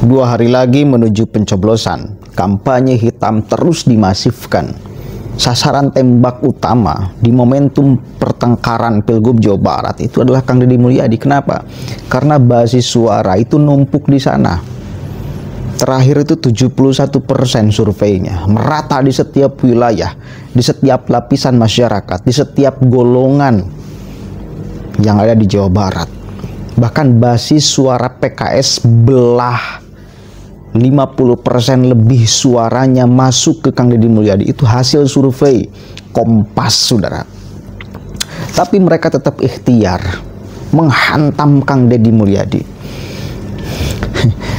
2 hari lagi menuju pencoblosan, kampanye hitam terus dimasifkan. Sasaran tembak utama di momentum pertengkaran Pilgub Jawa Barat itu adalah Kang Deddy Mulyadi. Kenapa? Karena basis suara itu numpuk di sana. Terakhir itu 71% surveinya, merata di setiap wilayah, di setiap lapisan masyarakat, di setiap golongan yang ada di Jawa Barat. Bahkan basis suara PKS belah 50% lebih suaranya masuk ke Kang Deddy Mulyadi. Itu hasil survei Kompas, saudara. Tapi mereka tetap ikhtiar menghantam Kang Deddy Mulyadi.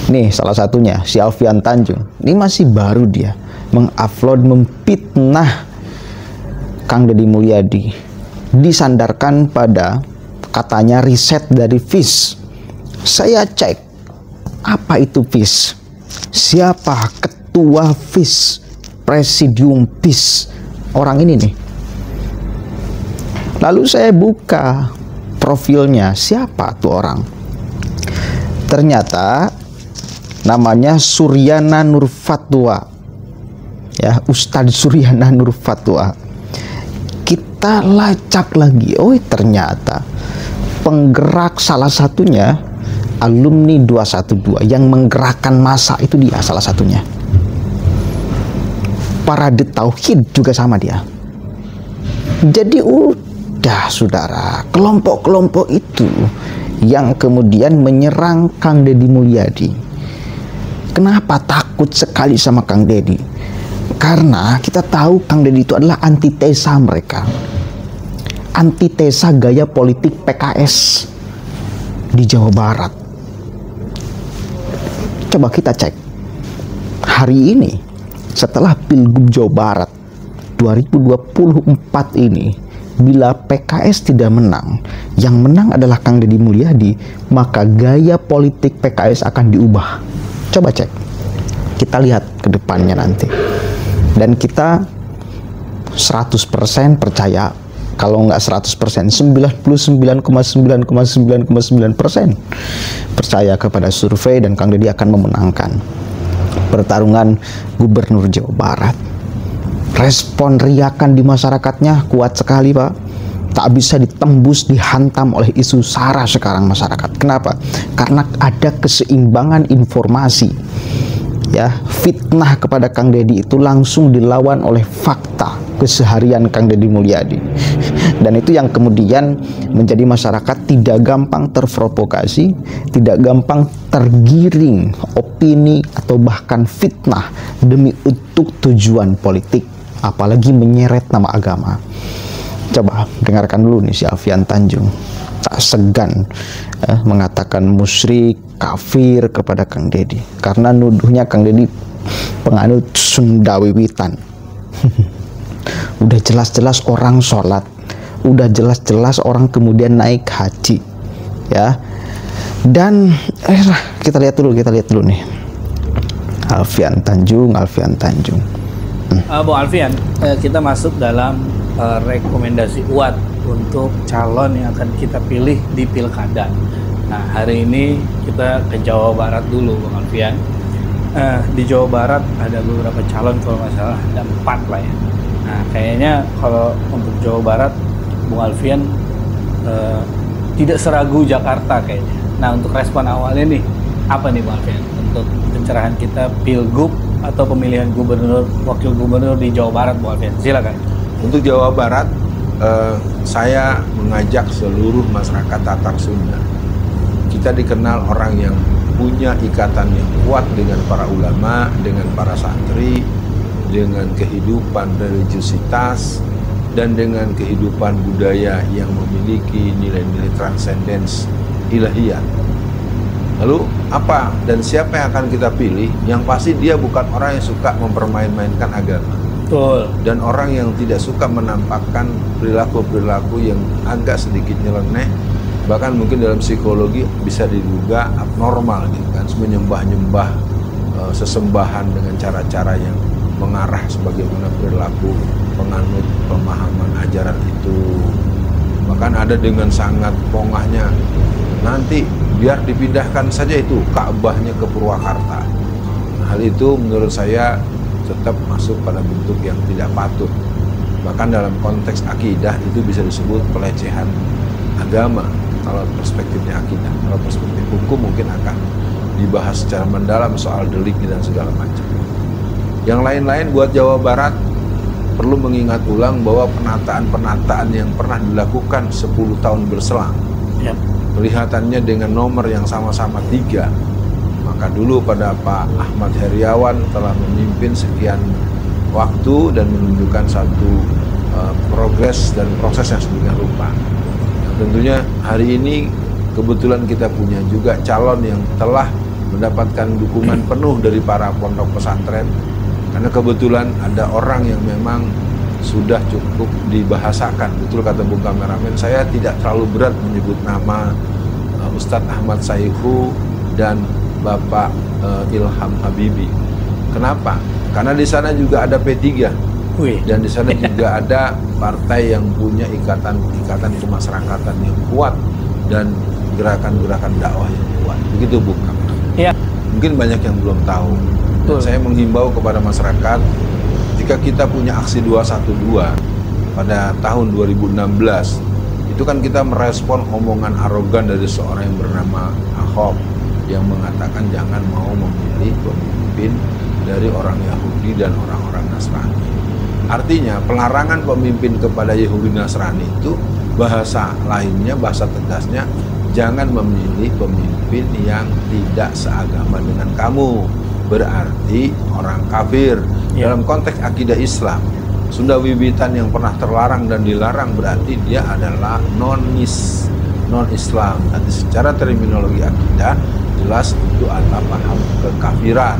Nih salah satunya, si Alfian Tanjung. Ini masih baru dia mengupload, memfitnah Kang Deddy Mulyadi, disandarkan pada katanya riset dari FIS. Saya cek, apa itu FIS? Siapa ketua FIS, presidium FIS? Orang ini nih. Lalu saya buka profilnya, siapa tuh orang? Ternyata namanya Suryana Nur Fatwa. Ya, Ustadz Suryana Nur Fatwa. Kita lacak lagi, oh ternyata penggerak salah satunya alumni 212 yang menggerakkan massa, itu dia salah satunya. Parade Tauhid juga sama dia. Jadi udah saudara, kelompok-kelompok itu yang kemudian menyerang Kang Deddy Mulyadi. Kenapa takut sekali sama Kang Deddy? Karena kita tahu Kang Deddy itu adalah antitesa mereka. Antitesa gaya politik PKS di Jawa Barat. Coba kita cek hari ini setelah Pilgub Jawa Barat 2024 ini, bila PKS tidak menang, yang menang adalah Kang Deddy Mulyadi, maka gaya politik PKS akan diubah. Coba cek, kita lihat ke depannya nanti. Dan kita 100% percaya, kalau nggak 100%, 99,9,9,9% percaya kepada survei, dan Kang Deddy akan memenangkan pertarungan Gubernur Jawa Barat. Respon riakan di masyarakatnya kuat sekali, Pak. Tak bisa ditembus, dihantam oleh isu sara sekarang masyarakat. Kenapa? Karena ada keseimbangan informasi. Ya, fitnah kepada Kang Deddy itu langsung dilawan oleh fakta keseharian Kang Deddy Mulyadi. Dan itu yang kemudian menjadi masyarakat tidak gampang terprovokasi, tidak gampang tergiring opini atau bahkan fitnah demi untuk tujuan politik, apalagi menyeret nama agama. Coba dengarkan dulu nih si Alfian Tanjung, tak segan mengatakan musyrik, kafir kepada Kang Deddy, karena nuduhnya Kang Deddy penganut Sunda Wiwitan. Udah jelas-jelas orang sholat, udah jelas-jelas orang kemudian naik haji, ya. Dan kita lihat dulu nih Alfian Tanjung. Bung Alfian, kita masuk dalam rekomendasi UAT untuk calon yang akan kita pilih di pilkada. Nah, hari ini kita ke Jawa Barat dulu, Bung Alfian. Di Jawa Barat ada beberapa calon, kalau nggak salah ada 4 lah ya. Nah, kayaknya kalau untuk Jawa Barat, Bung Alfian tidak seragu Jakarta kayaknya. Nah, untuk respon awalnya nih, apa nih Bung Alfian untuk pencerahan kita Pilgub atau pemilihan gubernur, wakil gubernur di Jawa Barat, Bung Alfian? Silakan. Untuk Jawa Barat, saya mengajak seluruh masyarakat Tatar Sunda. Kita dikenal orang yang punya ikatan yang kuat dengan para ulama, dengan para santri, dengan kehidupan religiusitas, dan dengan kehidupan budaya yang memiliki nilai-nilai transendens ilahiyat. Lalu apa dan siapa yang akan kita pilih? Yang pasti dia bukan orang yang suka mempermain-mainkan agama. Betul. Dan orang yang tidak suka menampakkan perilaku-perilaku yang agak sedikit nyeleneh, bahkan mungkin dalam psikologi bisa diduga abnormal gitu kan, menyembah-nyembah sesembahan dengan cara-cara yang mengarah sebagaimana perilaku penganut pemahaman ajaran itu. Bahkan ada dengan sangat pongahnya, nanti biar dipindahkan saja itu Ka'bahnya ke Purwakarta. Hal itu menurut saya tetap masuk pada bentuk yang tidak patut. Bahkan dalam konteks akidah itu bisa disebut pelecehan agama kalau perspektifnya akidah. Kalau perspektif hukum mungkin akan dibahas secara mendalam soal deliknya dan segala macam. Yang lain-lain buat Jawa Barat perlu mengingat ulang bahwa penataan-penataan yang pernah dilakukan 10 tahun berselang, kelihatannya dengan nomor yang sama-sama 3. Maka dulu pada Pak Ahmad Heriawan telah memimpin sekian waktu dan menunjukkan satu progres dan proses yang sedemikian rupa. Nah, tentunya hari ini kebetulan kita punya juga calon yang telah mendapatkan dukungan penuh dari para pondok pesantren, karena kebetulan ada orang yang memang sudah cukup dibahasakan. Betul kata Bung Kameramen, saya tidak terlalu berat menyebut nama Ustadz Ahmad Saihu dan Bapak Ilham Habibi. Kenapa? Karena di sana juga ada P3. Dan di sana juga ada partai yang punya ikatan kemasyarakatan yang kuat dan gerakan-gerakan dakwah yang kuat. Begitu Bung Kameramen. Ya. Mungkin banyak yang belum tahu. Dan saya menghimbau kepada masyarakat, jika kita punya aksi 212 pada tahun 2016, itu kan kita merespon omongan arogan dari seorang yang bernama Ahok yang mengatakan jangan mau memilih pemimpin dari orang Yahudi dan orang-orang Nasrani. Artinya pelarangan pemimpin kepada Yahudi Nasrani itu bahasa lainnya, bahasa tegasnya, jangan memilih pemimpin yang tidak seagama dengan kamu, berarti orang kafir. Dalam konteks akidah Islam, Sunda Wiwitan yang pernah terlarang dan dilarang berarti dia adalah non-Islam. Nanti secara terminologi akidah jelas itu adalah paham kekafiran.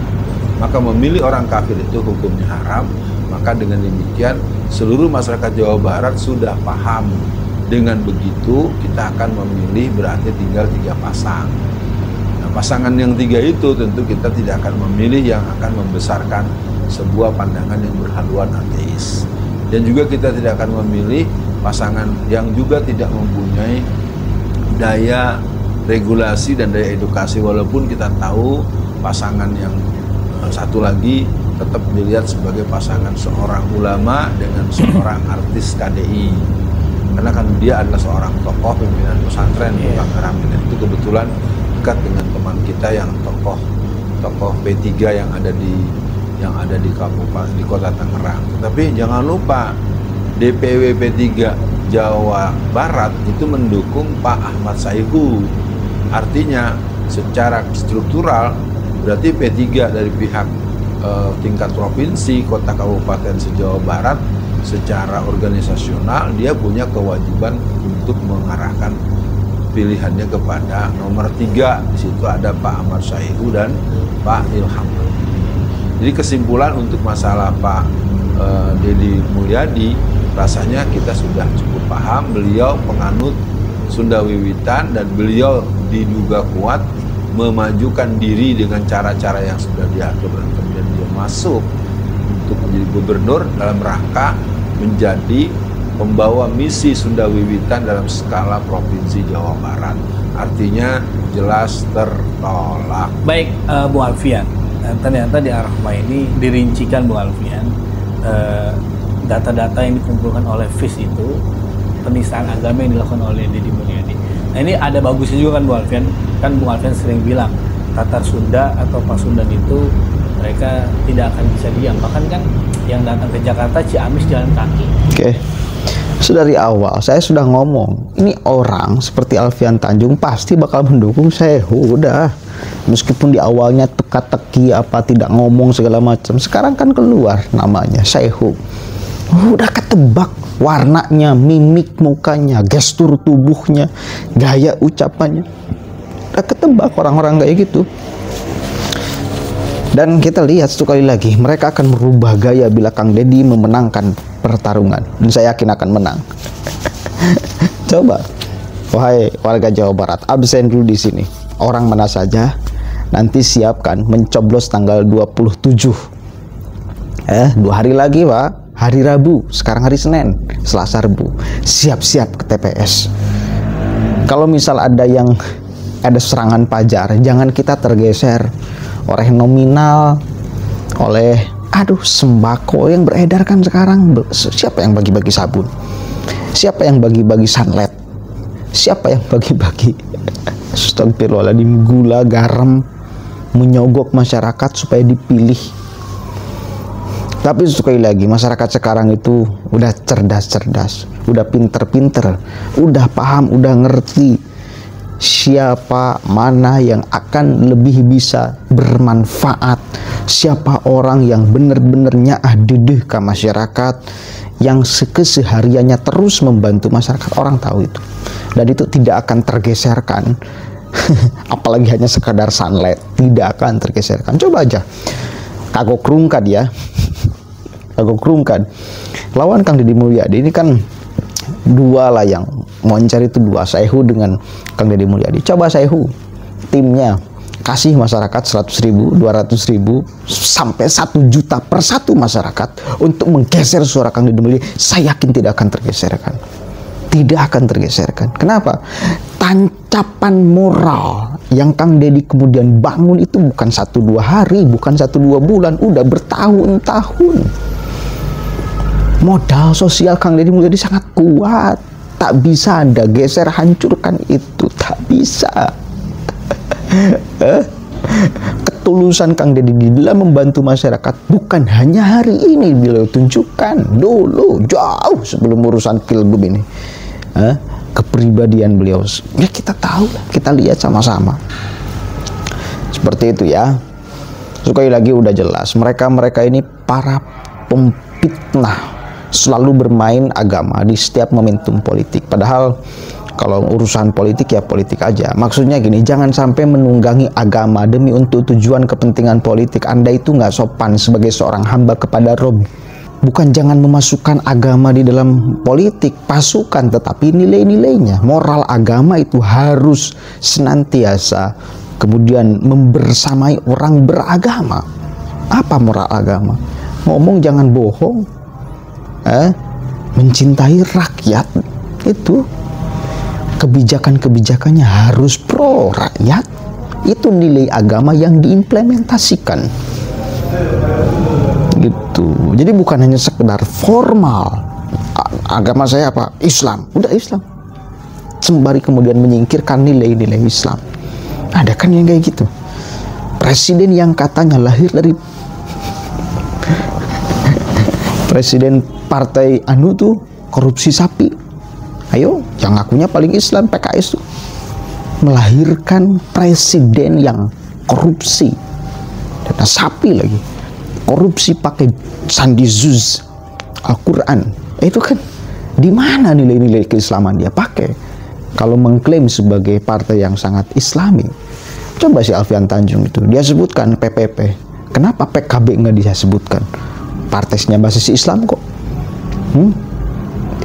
Maka memilih orang kafir itu hukumnya haram. Maka dengan demikian seluruh masyarakat Jawa Barat sudah paham. Dengan begitu kita akan memilih berarti tinggal 3 pasang. Nah, pasangan yang 3 itu tentu kita tidak akan memilih yang akan membesarkan sebuah pandangan yang berhaluan ateis. Dan juga kita tidak akan memilih pasangan yang juga tidak mempunyai daya regulasi dan daya edukasi, walaupun kita tahu pasangan yang satu lagi tetap dilihat sebagai pasangan seorang ulama dengan seorang artis KDI, karena kan dia adalah seorang tokoh pimpinan pesantren. Bung Kameramen itu kebetulan dekat dengan teman kita yang tokoh P3 yang ada di kabupaten di Kota Tangerang. Tetapi jangan lupa DPW P3 Jawa Barat itu mendukung Pak Ahmad Saihu. Artinya secara struktural berarti P3 dari pihak tingkat provinsi, kota, kabupaten se-Jawa Barat secara organisasional dia punya kewajiban untuk mengarahkan pilihannya kepada nomor 3. Di situ ada Pak Ahmad Saihu dan Pak Ilham. Jadi kesimpulan untuk masalah Pak Deddy Mulyadi, rasanya kita sudah cukup paham. Beliau penganut Sunda Wiwitan dan beliau diduga kuat memajukan diri dengan cara-cara yang sudah diatur, dan kemudian dia masuk untuk menjadi gubernur dalam rangka menjadi pembawa misi Sunda Wiwitan dalam skala provinsi Jawa Barat. Artinya jelas tertolak. Baik, Bu Alfian, ternyata di Ar-Rahmah ini dirincikan, Bu Alfian, data-data yang dikumpulkan oleh FIS itu penistaan agama yang dilakukan oleh Deddy Mulyadi. Nah, ini ada bagusnya juga kan Bu Alfian. Kan Bu Alfian sering bilang Tatar Sunda atau Pasundan itu mereka tidak akan bisa diam. Bahkan kan yang datang ke Jakarta Ciamis jalan kaki. Oke. Sudah dari awal saya sudah ngomong, ini orang seperti Alfian Tanjung pasti bakal mendukung Saihu. Udah, meskipun di awalnya teka-teki apa tidak ngomong segala macam, sekarang kan keluar namanya Saihu. Udah ketebak warnanya, mimik mukanya, gestur tubuhnya, gaya ucapannya, udah ketebak orang-orang kayak gitu. Dan kita lihat sekali lagi, mereka akan merubah gaya bila Kang Deddy memenangkan pertarungan, dan saya yakin akan menang. Coba, wahai warga Jawa Barat, absen dulu di sini. Orang mana saja, nanti siapkan mencoblos tanggal 27. 2 hari lagi, Pak. Hari Rabu, sekarang hari Senin, Selasa, Rabu. Siap-siap ke TPS. Kalau misal ada yang ada serangan pajar, jangan kita tergeser oleh nominal, oleh sembako yang beredar kan sekarang. Siapa yang bagi-bagi sabun? Siapa yang bagi-bagi sunlight? Siapa yang bagi-bagi astagfirullahaladzim, gula, garam, menyogok masyarakat supaya dipilih? Tapi sekali lagi, masyarakat sekarang itu udah cerdas-cerdas, udah pinter-pinter, udah paham, udah ngerti siapa mana yang akan lebih bisa bermanfaat, siapa orang yang benar-benar nyaah dedeh ke masyarakat, yang kesehariannya terus membantu masyarakat. Orang tahu itu, dan itu tidak akan tergeserkan. Apalagi hanya sekadar sunlight, tidak akan tergeserkan. Coba aja Kagok Rungkad ya, Kagok Rungkad lawan Kang Deddy Mulyadi. Ini kan dua lah yang mau cari itu, dua, Saihu dengan Kang Deddy Mulyadi. Coba Saihu timnya kasih masyarakat 100.000, 200.000 sampai 1 juta per satu masyarakat untuk menggeser suara Kang Deddy Mulyadi, saya yakin tidak akan tergeserkan. Tidak akan tergeserkan. Kenapa? Tancapan moral yang Kang Deddy kemudian bangun itu bukan 1-2 hari, bukan 1-2 bulan, udah bertahun-tahun. Modal sosial Kang Deddy Mulyadi sangat kuat. Tak bisa Anda geser, hancurkan itu. Tak bisa. Ketulusan Kang Deddy di dalam membantu masyarakat bukan hanya hari ini beliau tunjukkan, dulu jauh sebelum urusan Pilgub ini. Kepribadian beliau ya kita tahu lah, kita lihat sama-sama. Seperti itu ya. Sekali lagi udah jelas, mereka ini para pemfitnah, selalu bermain agama di setiap momentum politik. Padahal kalau urusan politik ya politik aja. Maksudnya gini, jangan sampai menunggangi agama demi untuk tujuan kepentingan politik. Anda itu nggak sopan sebagai seorang hamba kepada Rob. Bukan jangan memasukkan agama di dalam politik, pasukan, tetapi nilai-nilainya. Moral agama itu harus senantiasa kemudian membersamai orang beragama. Apa moral agama? Ngomong jangan bohong, mencintai rakyat, itu kebijakan-kebijakannya harus pro rakyat. Itu nilai agama yang diimplementasikan gitu. Jadi bukan hanya sekedar formal, agama saya apa? Islam, udah Islam, sembari kemudian menyingkirkan nilai-nilai Islam. Ada kan yang kayak gitu, presiden yang katanya lahir dari presiden partai anu tuh korupsi sapi. Ayo, yang ngakunya paling Islam, PKS tuh melahirkan presiden yang korupsi, dana sapi lagi, korupsi pakai sandi zuz Al-Quran. Itu kan di mana nilai-nilai keislaman dia pakai kalau mengklaim sebagai partai yang sangat Islami? Coba si Alfian Tanjung itu dia sebutkan PPP, kenapa PKB nggak dia sebutkan? Partainya basis Islam kok.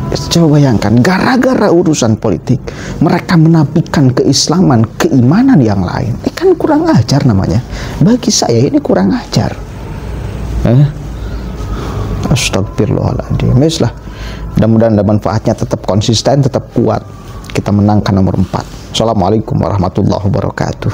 Coba bayangkan, gara-gara urusan politik mereka menafikan keislaman, keimanan yang lain. Ini kan kurang ajar namanya. Bagi saya ini kurang ajar. Astagfirullahaladzim. Lah, mudah-mudahan ada manfaatnya, tetap konsisten, tetap kuat. Kita menangkan nomor 4. Assalamualaikum warahmatullahi wabarakatuh.